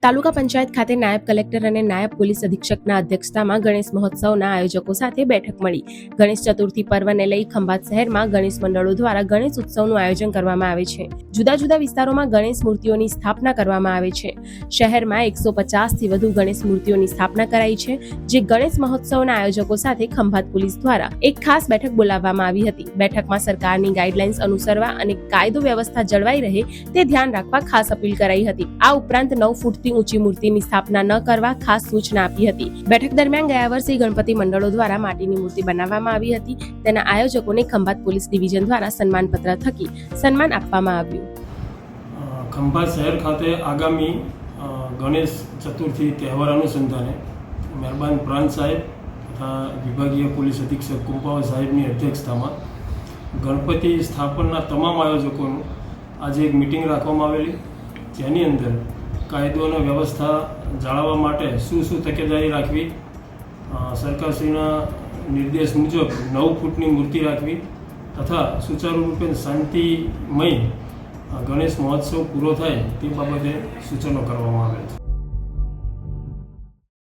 તાલુકા પંચાયત ખાતે નાયબ કલેક્ટર અને નાયબ પોલીસ અધિક્ષકના અધ્યક્ષતામાં ગણેશ મહોત્સવના આયોજકો સાથે બેઠક મળી। ગણેશ ચતુર્થી પર્વને લઈ ખંભાત શહેરમાં ગણેશ મંડળો દ્વારા ગણેશ ઉત્સવનું આયોજન કરવામાં આવે છે। જુદા જુદા વિસ્તારોમાં ગણેશ મૂર્તિઓની સ્થાપના કરવામાં આવે છે। શહેરમાં 150થી વધુ ગણેશ મૂર્તિઓની સ્થાપના કરાઈ છે, જે ગણેશ મહોત્સવના આયોજકો સાથે ખંભાત પોલીસ દ્વારા એક ખાસ બેઠક બોલાવવામાં આવી હતી। બેઠકમાં સરકારની ગાઈડલાઇન્સ અનુસરવા અને કાયદો વ્યવસ્થા જળવાઈ રહે તે ધ્યાન રાખવા ખાસ અપીલ કરાઈ હતી। આ ઉપરાંત 9 ફૂટથી ઊંચી મૂર્તિની સ્થાપના ન કરવા ખાસ સૂચના આપી હતી। બેઠક દરમિયાન ગયા વર્ષે ગણપતિ મંડળો દ્વારા માટીની મૂર્તિ બનાવવામાં આવી હતી। તેના આયોજકોને ખંભાત પોલીસ ડિવિઝન દ્વારા સન્માનપત્ર થકી સન્માન આપવામાં આવ્યું। ખંભાત શહેર ખાતે આગામી ગણેશ ચતુર્થી તહેવાર અનુસંધાને મહેરબાન પ્રાંત સાહેબ તથા વિભાગીય પોલીસ અધિક્ષક કુંપાવા સાહેબની અધ્યક્ષતામાં ગણપતિ સ્થાપનના તમામ આયોજકોનું આજે એક મિટિંગ રાખવામાં આવેલી, જેની અંદર કાયદો અને વ્યવસ્થા જાળવવા માટે શું તકેદારી રાખવી, સરકારશ્રીના નિર્દેશ મુજબ 9 ફૂટની મૂર્તિ રાખવી તથા સુચારુ રૂપે શાંતિમય ગણેશ મહોત્સવ પૂરો થાય તે બાબતે સૂચનો કરવામાં આવેલ છે।